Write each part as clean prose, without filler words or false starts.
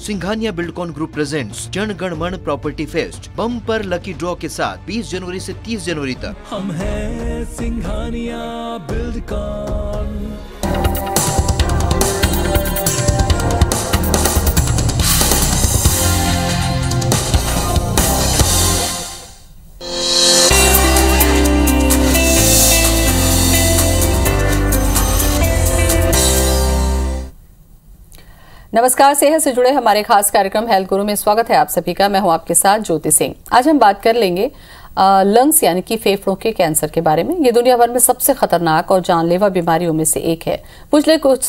Singhania Buildcon group presents Jana Gana Mana property fest bumper lucky draw के साथ 20 जनवरी से 30 जनवरी तक। हम हैं सिंघानिया बिल्डकॉन। नमस्कार, सेहत से जुड़े हमारे खास कार्यक्रम हेल्थ गुरु में स्वागत है आप सभी का। मैं हूं आपके साथ ज्योति सिंह। आज हम बात कर लेंगे लंग्स यानी कि फेफड़ों के कैंसर के बारे में। ये दुनिया भर में सबसे खतरनाक और जानलेवा बीमारियों में से एक है। पिछले कुछ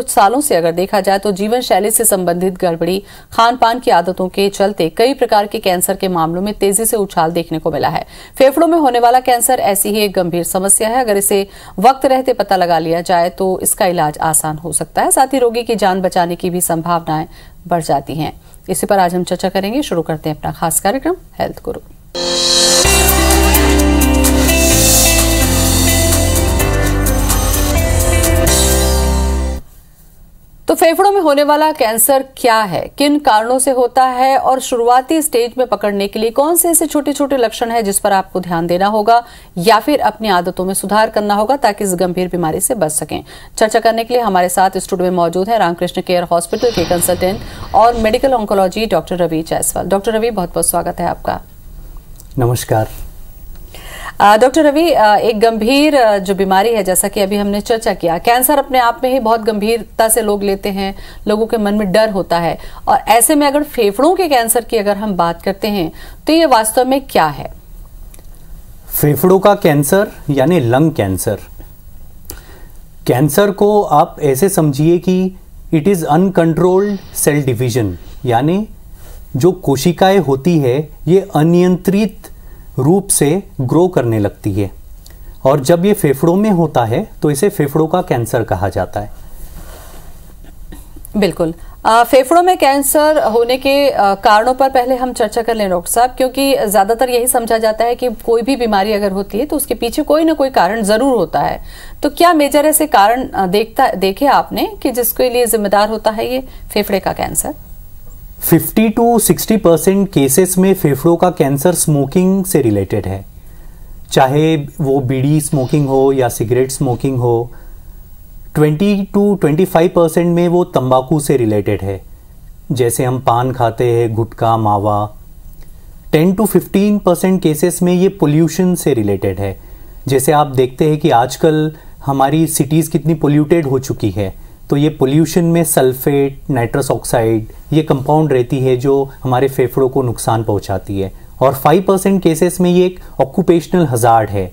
सालों से अगर देखा जाए तो जीवन शैली से संबंधित गड़बड़ी, खान पान की आदतों के चलते कई प्रकार के कैंसर के मामलों में तेजी से उछाल देखने को मिला है। फेफड़ों में होने वाला कैंसर ऐसी ही एक गंभीर समस्या है। अगर इसे वक्त रहते पता लगा लिया जाए तो इसका इलाज आसान हो सकता है, साथ ही रोगी की जान बचाने की भी संभावनाएं बढ़ जाती हैं। इसी पर आज हम चर्चा करेंगे। शुरू करते हैं अपना खास कार्यक्रम हेल्थ गुरु। तो फेफड़ों में होने वाला कैंसर क्या है, किन कारणों से होता है और शुरुआती स्टेज में पकड़ने के लिए कौन से ऐसे छोटे छोटे लक्षण हैं जिस पर आपको ध्यान देना होगा या फिर अपनी आदतों में सुधार करना होगा ताकि इस गंभीर बीमारी से बच सकें। चर्चा करने के लिए हमारे साथ स्टूडियो में मौजूद है रामकृष्ण केयर हॉस्पिटल के कंसल्टेंट और medical oncology doctor Ravi Jaiswal. Doctor Ravi, बहुत बहुत स्वागत है आपका। नमस्कार डॉक्टर रवि, एक गंभीर जो बीमारी है, जैसा कि अभी हमने चर्चा किया, कैंसर अपने आप में ही बहुत गंभीरता से लोग लेते हैं, लोगों के मन में डर होता है, और ऐसे में अगर फेफड़ों के कैंसर की अगर हम बात करते हैं तो ये वास्तव में क्या है? फेफड़ों का कैंसर यानी लंग कैंसर। कैंसर को आप ऐसे समझिए कि it is uncontrolled cell division, यानी जो कोशिकाएं होती है ये अनियंत्रित रूप से ग्रो करने लगती है, और जब ये फेफड़ों में होता है तो इसे फेफड़ों का कैंसर कहा जाता है। बिल्कुल। फेफड़ों में कैंसर होने के कारणों पर पहले हम चर्चा कर लें डॉक्टर साहब, क्योंकि ज्यादातर यही समझा जाता है कि कोई भी बीमारी अगर होती है तो उसके पीछे कोई ना कोई कारण जरूर होता है। तो क्या मेजर ऐसे कारण देखे आपने कि जिसके लिए जिम्मेदार होता है ये फेफड़े का कैंसर? 50 to 60% केसेस में फेफड़ों का कैंसर स्मोकिंग से रिलेटेड है, चाहे वो बीड़ी स्मोकिंग हो या सिगरेट स्मोकिंग हो। 20 to 25% में वो तंबाकू से रिलेटेड है, जैसे हम पान खाते हैं, गुटखा, मावा। 10 to 15% केसेस में ये पोल्यूशन से रिलेटेड है, जैसे आप देखते हैं कि आजकल हमारी सिटीज़ कितनी पोल्यूटेड हो चुकी है, तो ये पोल्यूशन में सल्फेट, नाइट्रस ऑक्साइड, ये कंपाउंड रहती है जो हमारे फेफड़ों को नुकसान पहुंचाती है। और 5% केसेस में ये एक ऑक्यूपेशनल हजार्ड है।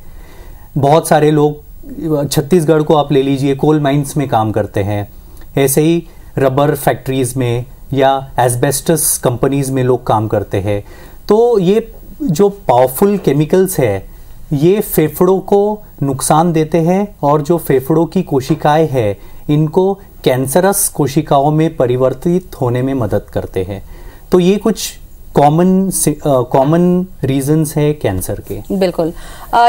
बहुत सारे लोग, छत्तीसगढ़ को आप ले लीजिए, कोल माइंस में काम करते हैं, ऐसे ही रबर फैक्ट्रीज में या एस्बेस्टस कंपनीज में लोग काम करते हैं। तो ये जो पावरफुल केमिकल्स है ये फेफड़ों को नुकसान देते हैं, और जो फेफड़ों की कोशिकाएं हैं इनको कैंसरस कोशिकाओं में परिवर्तित होने में मदद करते हैं। तो ये कुछ कॉमन रीजंस है कैंसर के। बिल्कुल।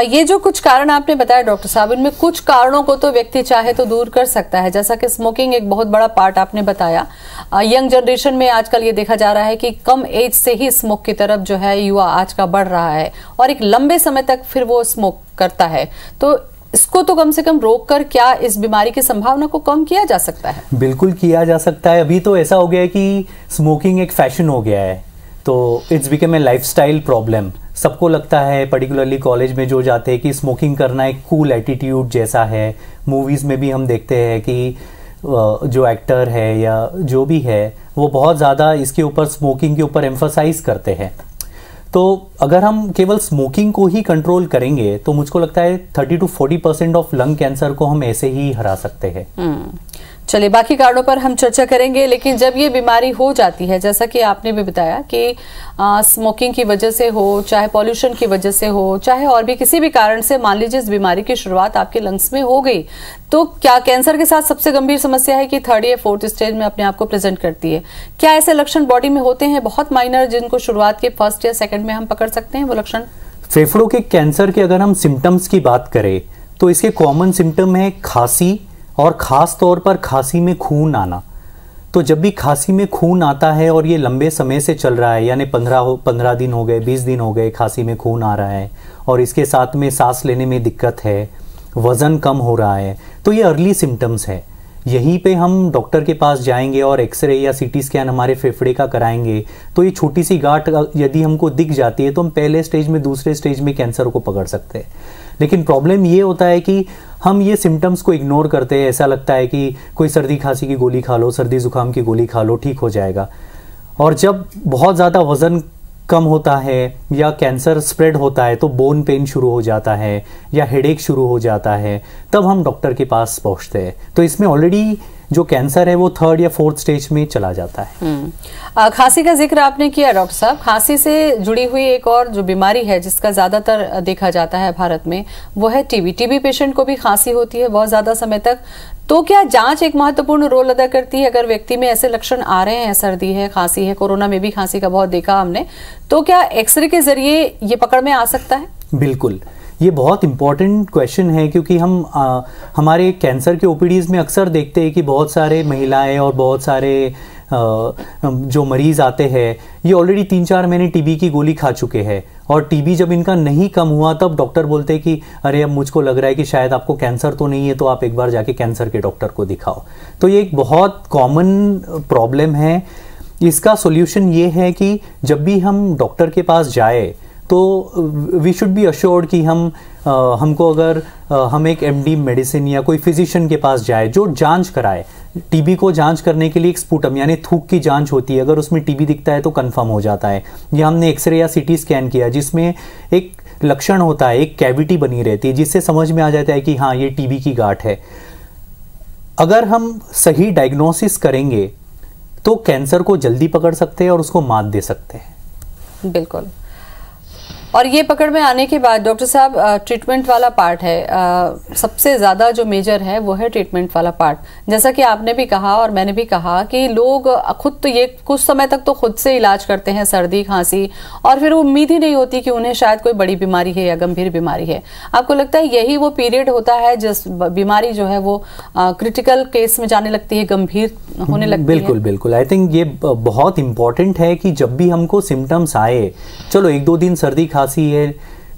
ये जो कुछ कारण आपने बताया डॉक्टर साहब, इनमें कुछ कारणों को तो व्यक्ति चाहे तो दूर कर सकता है, जैसा कि स्मोकिंग एक बहुत बड़ा पार्ट आपने बताया। यंग जनरेशन में आजकल ये देखा जा रहा है कि कम एज से ही स्मोक की तरफ जो है युवा आज का बढ़ रहा है, और एक लंबे समय तक फिर वो स्मोक करता है। तो इसको तो कम से कम रोककर क्या इस बीमारी की संभावना को कम किया जा सकता है? बिल्कुल किया जा सकता है। अभी तो ऐसा हो गया है कि स्मोकिंग एक फैशन हो गया है, तो it's become a lifestyle problem. सबको लगता है, पर्टिकुलरली कॉलेज में जो जाते हैं, कि स्मोकिंग करना एक कूल एटीट्यूड जैसा है। मूवीज़ में भी हम देखते हैं कि जो एक्टर है या जो भी है वो बहुत ज़्यादा इसके ऊपर, स्मोकिंग के ऊपर एम्फसाइज करते हैं। तो अगर हम केवल स्मोकिंग को ही कंट्रोल करेंगे तो मुझको लगता है 30 to 40% ऑफ लंग कैंसर को हम ऐसे ही हरा सकते हैं। चलिए, बाकी कारणों पर हम चर्चा करेंगे, लेकिन जब ये बीमारी हो जाती है, जैसा कि आपने भी बताया कि स्मोकिंग की वजह से हो, चाहे पॉल्यूशन की वजह से हो, चाहे और भी किसी भी कारण से, मान लीजिए इस बीमारी की शुरुआत आपके लंग्स में हो गई, तो क्या कैंसर के साथ सबसे गंभीर समस्या है कि 3rd या 4th स्टेज में अपने आप को प्रेजेंट करती है? क्या ऐसे लक्षण बॉडी में होते हैं बहुत माइनर, जिनको शुरुआत के 1st या 2nd में हम पकड़ सकते हैं वो लक्षण? फेफड़ों के कैंसर के अगर हम सिम्टम्स की बात करें तो इसके कॉमन सिम्टम है खांसी, और खास तौर पर खांसी में खून आना। तो जब भी खांसी में खून आता है और ये लंबे समय से चल रहा है, यानी 15 दिन हो गए, 20 दिन हो गए खांसी में खून आ रहा है, और इसके साथ में सांस लेने में दिक्कत है, वज़न कम हो रहा है, तो ये अर्ली सिम्टम्स है। यहीं पे हम डॉक्टर के पास जाएंगे और एक्सरे या सीटी स्कैन हमारे फेफड़े का कराएंगे, तो ये छोटी सी गांठ यदि हमको दिख जाती है तो हम पहले स्टेज में, दूसरे स्टेज में कैंसर को पकड़ सकते हैं। लेकिन प्रॉब्लम ये होता है कि हम ये सिम्टम्स को इग्नोर करते हैं। ऐसा लगता है कि कोई सर्दी खांसी की गोली खा लो, सर्दी जुकाम की गोली खा लो, ठीक हो जाएगा। और जब बहुत ज़्यादा वज़न कम होता है या कैंसर स्प्रेड होता है तो बोन पेन शुरू हो जाता है या हेडेक शुरू हो जाता है, तब हम डॉक्टर के पास पहुंचते हैं। तो इसमें ऑलरेडी जो कैंसर है वो 3rd या 4th स्टेज में चला जाता है। खांसी का जिक्र आपने किया डॉक्टर साहब, खांसी से जुड़ी हुई एक और जो बीमारी है जिसका ज्यादातर देखा जाता है भारत में, वो है टीबी। टीबी पेशेंट को भी खांसी होती है बहुत ज्यादा समय तक, तो क्या जांच एक महत्वपूर्ण रोल अदा करती है? अगर व्यक्ति में ऐसे लक्षण आ रहे हैं, सर्दी है, खांसी है, कोरोना में भी खांसी का बहुत देखा हमने, तो क्या एक्सरे के जरिए ये पकड़ में आ सकता है? बिल्कुल, ये बहुत इंपॉर्टेंट क्वेश्चन है, क्योंकि हम हमारे कैंसर के ओपीडीज में अक्सर देखते हैं कि बहुत सारे महिलाएं और बहुत सारे जो मरीज आते हैं ये ऑलरेडी 3-4 महीने टीबी की गोली खा चुके हैं, और टीबी जब इनका नहीं कम हुआ तब डॉक्टर बोलते हैं कि अरे अब मुझको लग रहा है कि शायद आपको कैंसर तो नहीं है, तो आप एक बार जाके कैंसर के डॉक्टर को दिखाओ। तो ये एक बहुत कॉमन प्रॉब्लम है। इसका सॉल्यूशन ये है कि जब भी हम डॉक्टर के पास जाए तो वी शुड बी अश्योर्ड कि हमको अगर हम एक एमडी मेडिसिन या कोई फिजिशियन के पास जाए जो जांच कराए। टीबी को जांच करने के लिए एक स्पूटम यानी थूक की जांच होती है, अगर उसमें टीबी दिखता है तो कंफर्म हो जाता है। या हमने एक्सरे या सीटी स्कैन किया जिसमें एक लक्षण होता है, एक कैविटी बनी रहती है, जिससे समझ में आ जाता है कि हाँ ये टीबी की गांठ है। अगर हम सही डायग्नोसिस करेंगे तो कैंसर को जल्दी पकड़ सकते हैं और उसको मात दे सकते हैं। बिल्कुल। और ये पकड़ में आने के बाद डॉक्टर साहब ट्रीटमेंट वाला पार्ट है, सबसे ज्यादा जो मेजर है वो है ट्रीटमेंट वाला पार्ट। जैसा कि आपने भी कहा और मैंने भी कहा कि लोग खुद तो ये कुछ समय तक तो खुद से इलाज करते हैं सर्दी खांसी, और फिर उम्मीद ही नहीं होती कि उन्हें शायद कोई बड़ी बीमारी है या गंभीर बीमारी है। आपको लगता है यही वो पीरियड होता है जिस बीमारी जो है वो क्रिटिकल केस में जाने लगती है, गंभीर होने लगती है? बिल्कुल बिल्कुल। आई थिंक ये बहुत इंपॉर्टेंट है कि जब भी हमको सिम्टम्स आए, चलो 1-2 दिन सर्दी खांसी है,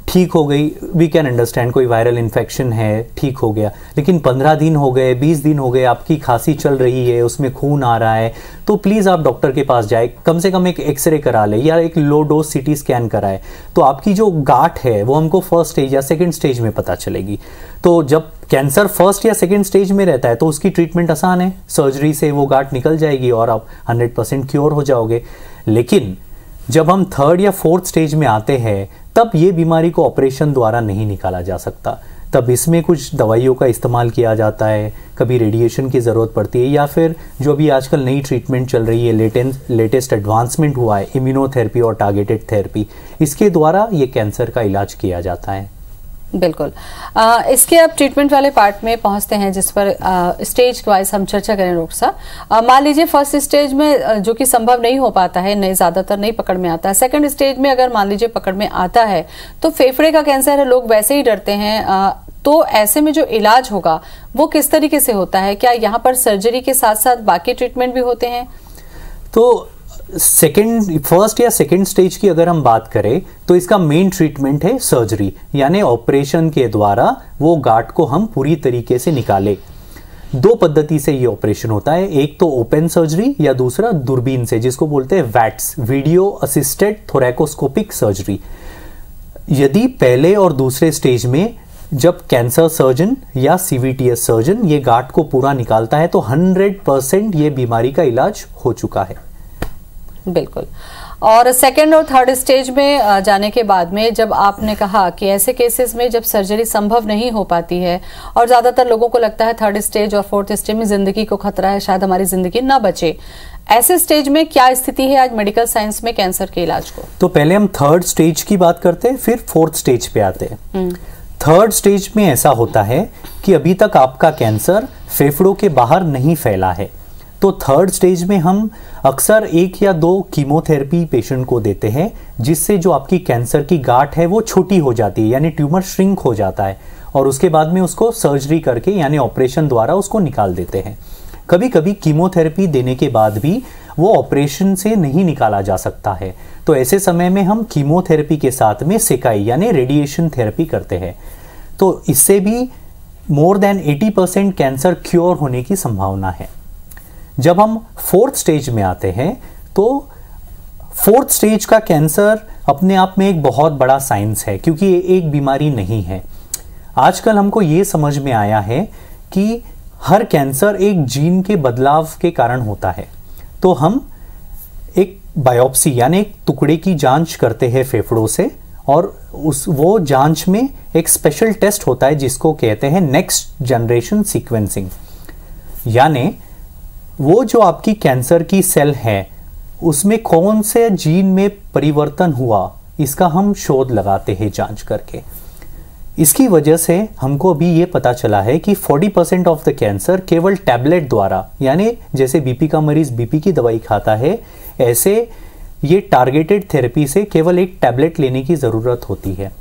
ठीक हो गई, वी कैन अंडरस्टैंड, कोई वायरल इन्फेक्शन है, ठीक हो गया। लेकिन 15 दिन हो गए, 20 दिन हो गए, आपकी खांसी चल रही है, उसमें खून आ रहा है, तो प्लीज़ आप डॉक्टर के पास जाए, कम से कम एक एक्सरे करा ले या एक लो डोज सीटी स्कैन कराए, तो आपकी जो गांठ है वो हमको 1st स्टेज या 2nd स्टेज में पता चलेगी। तो जब कैंसर 1st या 2nd स्टेज में रहता है तो उसकी ट्रीटमेंट आसान है, सर्जरी से वो गांठ निकल जाएगी और आप 100% क्योर हो जाओगे। लेकिन जब हम 3rd या 4th स्टेज में आते हैं तब ये बीमारी को ऑपरेशन द्वारा नहीं निकाला जा सकता। तब इसमें कुछ दवाइयों का इस्तेमाल किया जाता है, कभी रेडिएशन की ज़रूरत पड़ती है, या फिर जो भी आजकल नई ट्रीटमेंट चल रही है, लेटेस्ट एडवांसमेंट हुआ है, इम्यूनोथेरेपी और टारगेटेड थेरेपी, इसके द्वारा ये कैंसर का इलाज किया जाता है। बिल्कुल। इसके अब ट्रीटमेंट वाले पार्ट में पहुंचते हैं जिस पर स्टेज वाइज हम चर्चा करें डॉक्टर साहब। मान लीजिए 1st स्टेज में जो कि संभव नहीं हो पाता है, नहीं ज्यादातर नहीं पकड़ में आता है, 2nd स्टेज में अगर मान लीजिए पकड़ में आता है तो फेफड़े का कैंसर है, लोग वैसे ही डरते हैं, तो ऐसे में जो इलाज होगा वो किस तरीके से होता है? क्या यहाँ पर सर्जरी के साथ साथ बाकी ट्रीटमेंट भी होते हैं? तो 1st या 2nd स्टेज की अगर हम बात करें तो इसका मेन ट्रीटमेंट है सर्जरी, यानी ऑपरेशन के द्वारा वो गांठ को हम पूरी तरीके से निकाले। 2 पद्धति से ये ऑपरेशन होता है, एक तो ओपन सर्जरी या दूसरा दूरबीन से, जिसको बोलते हैं watts, video assisted thoracoscopic surgery. यदि पहले और दूसरे स्टेज में जब कैंसर सर्जन या सीवीटीएस सर्जन ये गांठ को पूरा निकालता है तो 100% ये बीमारी का इलाज हो चुका है। बिल्कुल। और 2nd और 3rd स्टेज में जाने के बाद में जब आपने कहा कि ऐसे केसेस में जब सर्जरी संभव नहीं हो पाती है और ज्यादातर लोगों को लगता है 3rd स्टेज और 4th स्टेज में जिंदगी को खतरा है, शायद हमारी जिंदगी ना बचे, ऐसे स्टेज में क्या स्थिति है आज मेडिकल साइंस में कैंसर के इलाज को? तो पहले हम 3rd स्टेज की बात करते हैं, फिर 4th स्टेज पे आते हैं। 3rd स्टेज में ऐसा होता है कि अभी तक आपका कैंसर फेफड़ों के बाहर नहीं फैला है, तो 3rd स्टेज में हम अक्सर 1 या 2 कीमोथेरेपी पेशेंट को देते हैं, जिससे जो आपकी कैंसर की गांठ है वो छोटी हो जाती है, यानी ट्यूमर श्रिंक हो जाता है, और उसके बाद में उसको सर्जरी करके यानी ऑपरेशन द्वारा उसको निकाल देते हैं। कभी कभी कीमोथेरेपी देने के बाद भी वो ऑपरेशन से नहीं निकाला जा सकता है, तो ऐसे समय में हम कीमोथेरेपी के साथ में सेकाई यानी रेडिएशन थेरेपी करते हैं। तो इससे भी मोर देन 80% कैंसर क्योर होने की संभावना है। जब हम 4th स्टेज में आते हैं तो 4th स्टेज का कैंसर अपने आप में एक बहुत बड़ा साइंस है, क्योंकि ये एक बीमारी नहीं है। आजकल हमको ये समझ में आया है कि हर कैंसर एक जीन के बदलाव के कारण होता है। तो हम एक बायोप्सी यानी एक टुकड़े की जांच करते हैं फेफड़ों से, और वो जांच में एक स्पेशल टेस्ट होता है जिसको कहते हैं नेक्स्ट जनरेशन सीक्वेंसिंग। यानी वो जो आपकी कैंसर की सेल है उसमें कौन से जीन में परिवर्तन हुआ, इसका हम शोध लगाते हैं जांच करके। इसकी वजह से हमको अभी ये पता चला है कि 40% ऑफ द कैंसर केवल टैबलेट द्वारा, यानी जैसे बीपी का मरीज बीपी की दवाई खाता है, ऐसे ये टारगेटेड थेरेपी से केवल एक टैबलेट लेने की ज़रूरत होती है।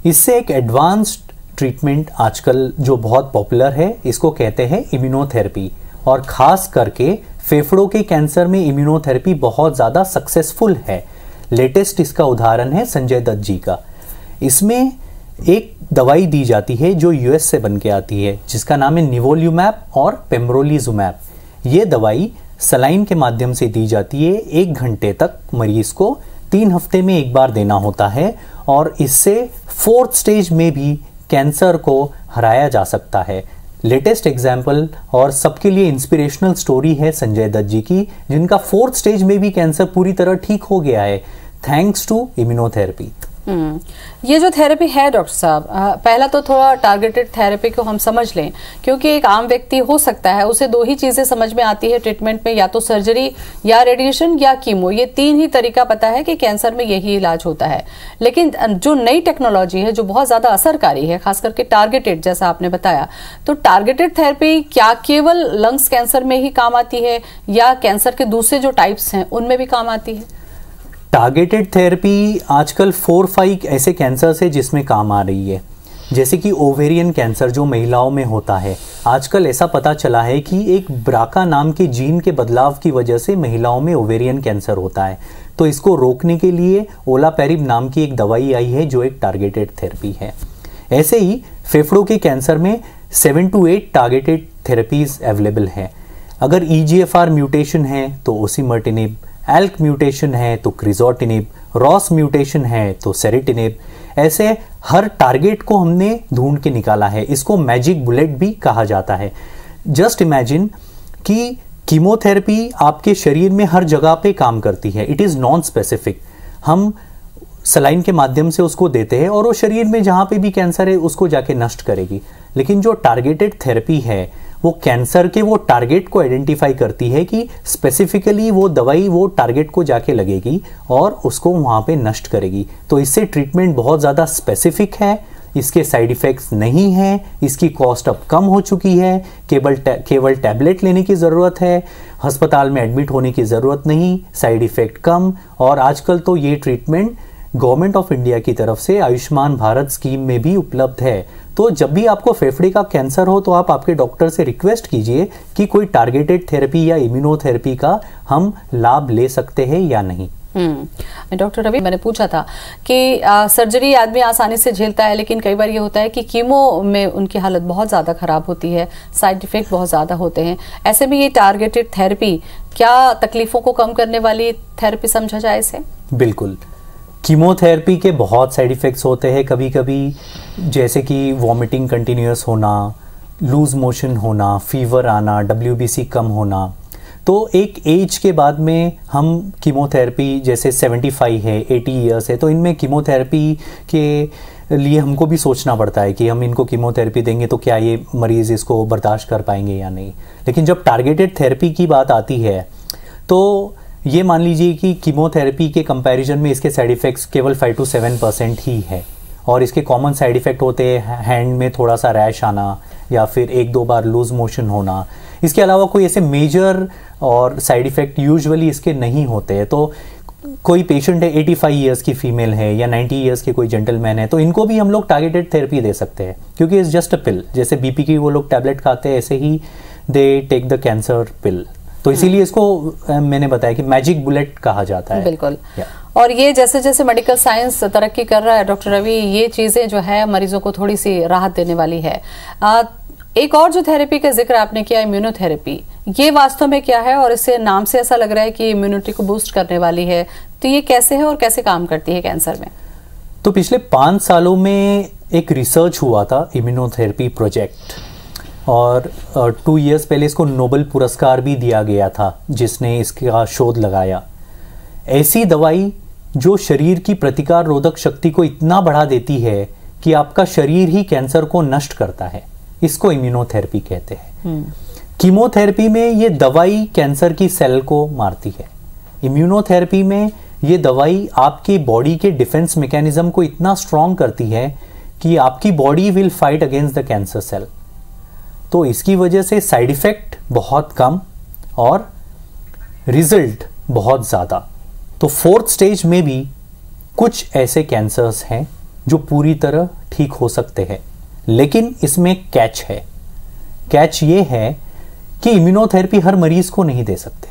इससे एक एडवांस्ड ट्रीटमेंट आजकल जो बहुत पॉपुलर है, इसको कहते हैं इम्यूनोथेरेपी, और ख़ास करके फेफड़ों के कैंसर में इम्यूनोथेरेपी बहुत ज़्यादा सक्सेसफुल है। लेटेस्ट इसका उदाहरण है संजय दत्त जी का। इसमें एक दवाई दी जाती है जो यूएस से बन के आती है, जिसका नाम है निवोल्यूमैब और पेम्ब्रोलिजुमैब। ये दवाई सलाइन के माध्यम से दी जाती है। 1 घंटे तक मरीज को 3 हफ्ते में एक बार देना होता है, और इससे 4th स्टेज में भी कैंसर को हराया जा सकता है। लेटेस्ट एग्जाम्पल और सबके लिए इंस्पिरेशनल स्टोरी है संजय दत्त जी की, जिनका 4th स्टेज में भी कैंसर पूरी तरह ठीक हो गया है थैंक्स टू इम्यूनोथेरेपी। ये जो थेरेपी है डॉक्टर साहब, पहला तो थोड़ा टारगेटेड थेरेपी को हम समझ लें, क्योंकि एक आम व्यक्ति हो सकता है उसे 2 ही चीजें समझ में आती है ट्रीटमेंट में, या तो सर्जरी या रेडिएशन या कीमो, ये 3 ही तरीका पता है कि कैंसर में यही इलाज होता है। लेकिन जो नई टेक्नोलॉजी है जो बहुत ज्यादा असरकारी है, खास करके टारगेटेड, जैसा आपने बताया, तो टारगेटेड थेरेपी क्या केवल लंग्स कैंसर में ही काम आती है या कैंसर के दूसरे जो टाइप्स हैं उनमें भी काम आती है? टारगेटेड थेरेपी आजकल 4-5 ऐसे कैंसर है जिसमें काम आ रही है, जैसे कि ओवेरियन कैंसर जो महिलाओं में होता है। आजकल ऐसा पता चला है कि एक ब्राका नाम के जीन के बदलाव की वजह से महिलाओं में ओवेरियन कैंसर होता है। तो इसको रोकने के लिए ओलापेरिब नाम की एक दवाई आई है जो एक टारगेटेड थेरेपी है। ऐसे ही फेफड़ों के कैंसर में 7 to 8 टारगेटेड थेरेपीज अवेलेबल है। अगर EGFR म्यूटेशन है तो ओसिमर्टिनिब, एल्क म्यूटेशन है तो क्रिजोटिनिब, रॉस म्यूटेशन है तो सेरिटिनिब। ऐसे हर टारगेट को हमने ढूंढ के निकाला है। इसको मैजिक बुलेट भी कहा जाता है। जस्ट इमेजिन कि कीमोथेरेपी आपके शरीर में हर जगह पे काम करती है। It is non specific. हम सलाइन के माध्यम से उसको देते हैं और वो शरीर में जहाँ पे भी कैंसर है उसको जाके नष्ट करेगी। लेकिन जो टारगेटेड थेरेपी है वो कैंसर के वो टारगेट को आइडेंटिफाई करती है कि स्पेसिफिकली वो दवाई वो टारगेट को जाके लगेगी और उसको वहाँ पे नष्ट करेगी। तो इससे ट्रीटमेंट बहुत ज़्यादा स्पेसिफिक है, इसके साइड इफ़ेक्ट्स नहीं हैं, इसकी कॉस्ट अब कम हो चुकी है, केवल टैबलेट लेने की ज़रूरत है, अस्पताल में एडमिट होने की ज़रूरत नहीं, साइड इफ़ेक्ट कम। और आजकल तो ये ट्रीटमेंट गवर्नमेंट ऑफ इंडिया की तरफ से आयुष्मान भारत स्कीम में भी उपलब्ध है। तो जब भी आपको फेफड़े का कैंसर हो तो आप आपके डॉक्टर से रिक्वेस्ट कीजिए कि कोई टारगेटेड थेरेपी या इम्यूनोथेरेपी का हम लाभ ले सकते हैं या नहीं। डॉक्टर रवि, मैंने पूछा था कि सर्जरी आदमी आसानी से झेलता है, लेकिन कई बार ये होता है कि कीमो में उनकी हालत बहुत ज़्यादा खराब होती है, साइड इफेक्ट बहुत ज़्यादा होते हैं। ऐसे में ये टारगेटेड थेरेपी क्या तकलीफों को कम करने वाली थेरेपी समझा जाए इसे? बिल्कुल। कीमोथेरेपी के बहुत साइड इफ़ेक्ट्स होते हैं कभी कभी, जैसे कि वॉमिटिंग कंटिन्यूस होना, लूज मोशन होना, फीवर आना, WBC कम होना। तो एक एज के बाद में हम कीमोथेरेपी, जैसे 75 है, 80 ईयर्स है, तो इनमें कीमोथेरेपी के लिए हमको भी सोचना पड़ता है कि हम इनको कीमोथेरेपी देंगे तो क्या ये मरीज़ इसको बर्दाश्त कर पाएंगे या नहीं। लेकिन जब टारगेटेड थेरेपी की बात आती है तो ये मान लीजिए कि कीमोथेरेपी के कंपैरिजन में इसके साइड इफ़ेक्ट्स केवल 5 to 7% ही है। और इसके कॉमन साइड इफ़ेक्ट होते हैं हैंड में थोड़ा सा रैश आना या फिर 1-2 बार लूज मोशन होना। इसके अलावा कोई ऐसे मेजर और साइड इफ़ेक्ट यूजुअली इसके नहीं होते हैं। तो कोई पेशेंट है 85 ईयर्स की फीमेल है या 90 ईयर्स के कोई जेंटलमैन है, तो इनको भी हम लोग टारगेटेड थेरेपी दे सकते हैं, क्योंकि इट्स जस्ट अ पिल। जैसे बीपी की वो लोग टैबलेट खाते हैं, ऐसे ही दे टेक द कैंसर पिल। तो इसीलिए इसको मैंने बताया कि मैजिक बुलेट कहा जाता है। बिल्कुल। और ये जैसे जैसे मेडिकल साइंस तरक्की कर रहा है डॉक्टर रवि, ये चीजें जो है मरीजों को थोड़ी सी राहत देने वाली है। एक और जो थेरेपी का जिक्र आपने किया, इम्यूनोथेरेपी, ये वास्तव में क्या है? और इससे नाम से ऐसा लग रहा है कि इम्यूनिटी को बूस्ट करने वाली है, तो ये कैसे है और कैसे काम करती है कैंसर में? तो पिछले 5 सालों में एक रिसर्च हुआ था इम्यूनोथेरेपी प्रोजेक्ट, और 2 इयर्स पहले इसको नोबेल पुरस्कार भी दिया गया था जिसने इसका शोध लगाया। ऐसी दवाई जो शरीर की प्रतिकार रोधक शक्ति को इतना बढ़ा देती है कि आपका शरीर ही कैंसर को नष्ट करता है, इसको इम्यूनोथेरेपी कहते हैं। कीमोथेरेपी में ये दवाई कैंसर की सेल को मारती है। इम्यूनोथेरेपी में ये दवाई आपके बॉडी के डिफेंस मैकेनिज्म को इतना स्ट्रांग करती है कि आपकी body will fight against the cancer cell. तो इसकी वजह से साइड इफेक्ट बहुत कम और रिजल्ट बहुत ज़्यादा। तो 4th स्टेज में भी कुछ ऐसे कैंसर्स हैं जो पूरी तरह ठीक हो सकते हैं, लेकिन इसमें कैच है। कैच ये है कि इम्यूनोथेरेपी हर मरीज को नहीं दे सकते।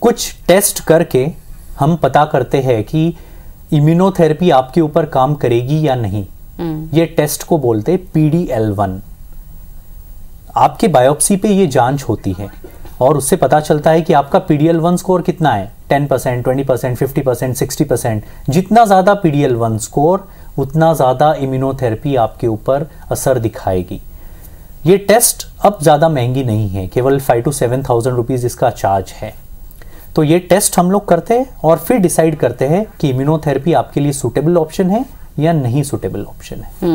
कुछ टेस्ट करके हम पता करते हैं कि इम्यूनोथेरेपी आपके ऊपर काम करेगी या नहीं। ये टेस्ट को बोलते PD-L1। आपके बायोप्सी पे ये जांच होती है और उससे पता चलता है कि आपका PD-L1 स्कोर कितना है, 10%, 20%, 50%, 60%। जितना ज्यादा PD-L1 स्कोर उतना ज्यादा इम्यूनोथेरेपी आपके ऊपर असर दिखाएगी। ये टेस्ट अब ज्यादा महंगी नहीं है, केवल 5,000 to 7,000 रुपीज इसका चार्ज है। तो ये टेस्ट हम लोग करते हैं और फिर डिसाइड करते हैं कि इम्यूनोथेरेपी आपके लिए सूटेबल ऑप्शन है या नहीं सूटेबल ऑप्शन है।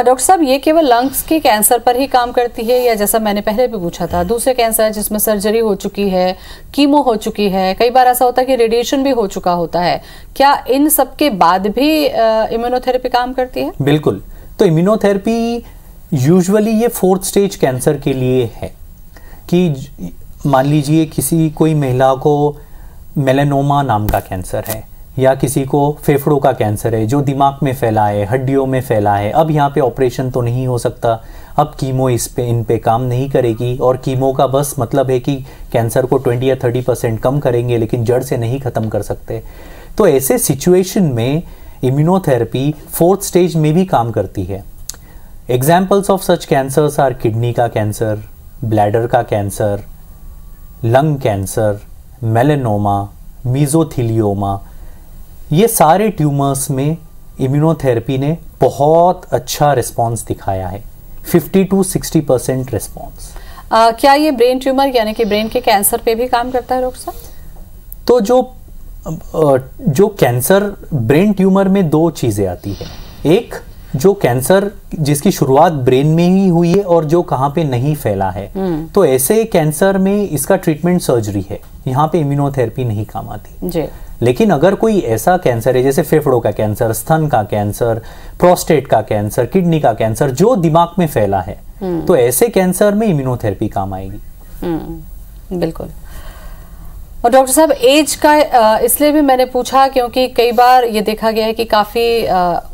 डॉक्टर साहब, ये केवल लंग्स के कैंसर पर ही काम करती है या जैसा मैंने पहले भी पूछा था, दूसरे कैंसर जिसमें सर्जरी हो चुकी है, कीमो हो चुकी है, कई बार ऐसा होता है कि रेडिएशन भी हो चुका होता है, क्या इन सब के बाद भी इम्यूनोथेरेपी काम करती है? बिल्कुल। तो इम्यूनोथेरेपी यूजुअली ये 4th स्टेज कैंसर के लिए है कि मान लीजिए कोई महिला को मेलानोमा नाम का कैंसर है, या किसी को फेफड़ों का कैंसर है जो दिमाग में फैला है, हड्डियों में फैला है। अब यहाँ पे ऑपरेशन तो नहीं हो सकता, अब कीमो इन पे काम नहीं करेगी, और कीमो का बस मतलब है कि कैंसर को 20 या 30% कम करेंगे, लेकिन जड़ से नहीं खत्म कर सकते। तो ऐसे सिचुएशन में इम्यूनोथेरेपी 4th स्टेज में भी काम करती है। Examples of such cancers are kidney का कैंसर, ब्लैडर का cancer, lung cancer, melanoma, mesothelioma. ये सारे ट्यूमर्स में इम्यूनोथेरेपी ने बहुत अच्छा रिस्पांस दिखाया है, 50 to 60% रिस्पांस। क्या ये ब्रेन ट्यूमर यानी कि ब्रेन के कैंसर पे भी काम करता है डॉक्टर साहब? तो जो कैंसर ब्रेन ट्यूमर में 2 चीजें आती है। एक जो कैंसर जिसकी शुरुआत ब्रेन में ही हुई है और जो कहाँ पे नहीं फैला है, तो ऐसे कैंसर में इसका ट्रीटमेंट सर्जरी है, यहाँ पे इम्यूनोथेरेपी नहीं काम आती जी। लेकिन अगर कोई ऐसा कैंसर है जैसे फेफड़ों का कैंसर, स्तन का कैंसर, प्रोस्टेट का कैंसर, किडनी का कैंसर जो दिमाग में फैला है, तो ऐसे कैंसर में इम्यूनोथेरेपी काम आएगी। बिल्कुल। और डॉक्टर साहब, एज का इसलिए भी मैंने पूछा क्योंकि कई बार ये देखा गया है कि काफी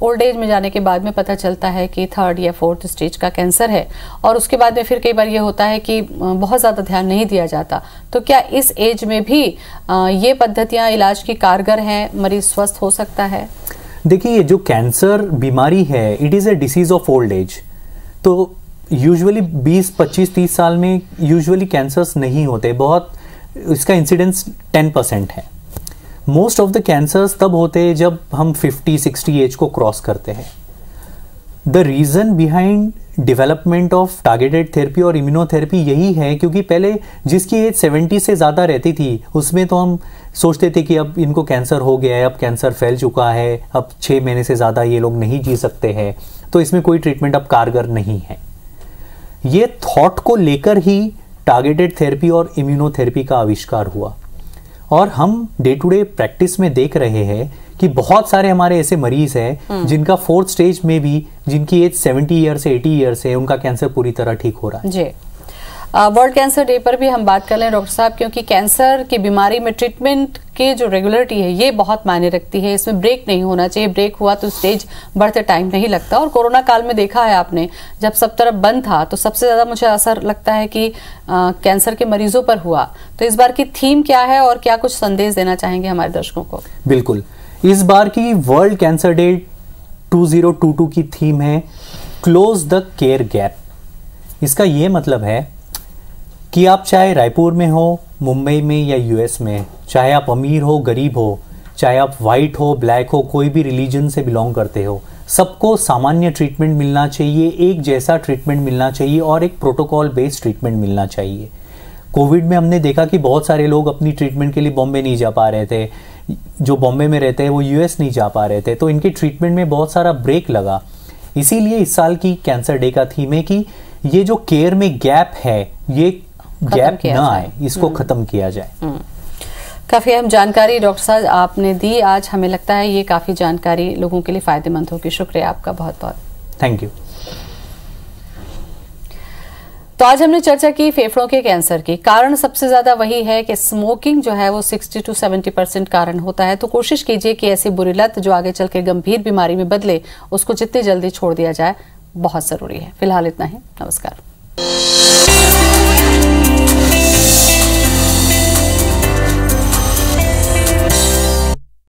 ओल्ड एज में जाने के बाद में पता चलता है कि 3rd या 4th स्टेज का कैंसर है, और उसके बाद में फिर कई बार ये होता है कि बहुत ज्यादा ध्यान नहीं दिया जाता। तो क्या इस एज में भी ये पद्धतियां इलाज की कारगर हैं, मरीज स्वस्थ हो सकता है? देखिए, जो कैंसर बीमारी है, it is a disease of old age. तो यूजुअली 20, 25, 30 साल में यूजुअली कैंसर्स नहीं होते, बहुत इसका इंसिडेंस 10% है। मोस्ट ऑफ द कैंसर्स तब होते हैं जब हम 50, 60 एज को क्रॉस करते हैं। The reason behind development of targeted therapy और इम्यूनोथेरेपी यही है क्योंकि पहले जिसकी एज 70 से ज़्यादा रहती थी उसमें तो हम सोचते थे कि अब इनको कैंसर हो गया है, अब कैंसर फैल चुका है, अब 6 महीने से ज़्यादा ये लोग नहीं जी सकते हैं, तो इसमें कोई ट्रीटमेंट अब कारगर नहीं है। ये थॉट को लेकर ही टारगेटेड थेरेपी और इम्यूनोथेरेपी का आविष्कार हुआ, और हम डे टू डे प्रैक्टिस में देख रहे हैं कि बहुत सारे हमारे ऐसे मरीज हैं जिनका 4th स्टेज में भी, जिनकी एज 70 ईयर से 80 ईयर से, उनका कैंसर पूरी तरह ठीक हो रहा है। जी। वर्ल्ड कैंसर डे पर भी हम बात कर लें डॉक्टर साहब, क्योंकि कैंसर की बीमारी में ट्रीटमेंट की जो रेगुलरिटी है ये बहुत मायने रखती है। इसमें ब्रेक नहीं होना चाहिए, ब्रेक हुआ तो स्टेज बढ़ते टाइम नहीं लगता। और कोरोना काल में देखा है आपने, जब सब तरफ बंद था तो सबसे ज्यादा मुझे असर लगता है कि कैंसर के मरीजों पर हुआ। तो इस बार की थीम क्या है और क्या कुछ संदेश देना चाहेंगे हमारे दर्शकों को? बिल्कुल, इस बार की वर्ल्ड कैंसर डे 2022 की थीम है क्लोज द केयर गैप। इसका ये मतलब है कि आप चाहे रायपुर में हो, मुंबई में या यूएस में, चाहे आप अमीर हो गरीब हो, चाहे आप वाइट हो ब्लैक हो, कोई भी रिलीजन से बिलोंग करते हो, सबको सामान्य ट्रीटमेंट मिलना चाहिए, एक जैसा ट्रीटमेंट मिलना चाहिए और एक प्रोटोकॉल बेस्ड ट्रीटमेंट मिलना चाहिए। कोविड में हमने देखा कि बहुत सारे लोग अपनी ट्रीटमेंट के लिए बॉम्बे नहीं जा पा रहे थे, जो बॉम्बे में रहते हैं वो यूएस नहीं जा पा रहे थे, तो इनके ट्रीटमेंट में बहुत सारा ब्रेक लगा। इसीलिए इस साल की कैंसर डे का थीम है कि ये जो केयर में गैप है, ये गैप ना आए, इसको खत्म किया जाए। काफी अहम जानकारी डॉक्टर साहब आपने दी आज, हमें लगता है ये काफी जानकारी लोगों के लिए फायदेमंद होगी। शुक्रिया आपका बहुत बहुत। Thank you. तो आज हमने चर्चा की फेफड़ों के कैंसर की। कारण सबसे ज्यादा वही है कि स्मोकिंग जो है वो 60 to 70% कारण होता है। तो कोशिश कीजिए कि ऐसी बुरी लत जो आगे चल के गंभीर बीमारी में बदले, उसको जितनी जल्दी छोड़ दिया जाए, बहुत जरूरी है। फिलहाल इतना ही, नमस्कार।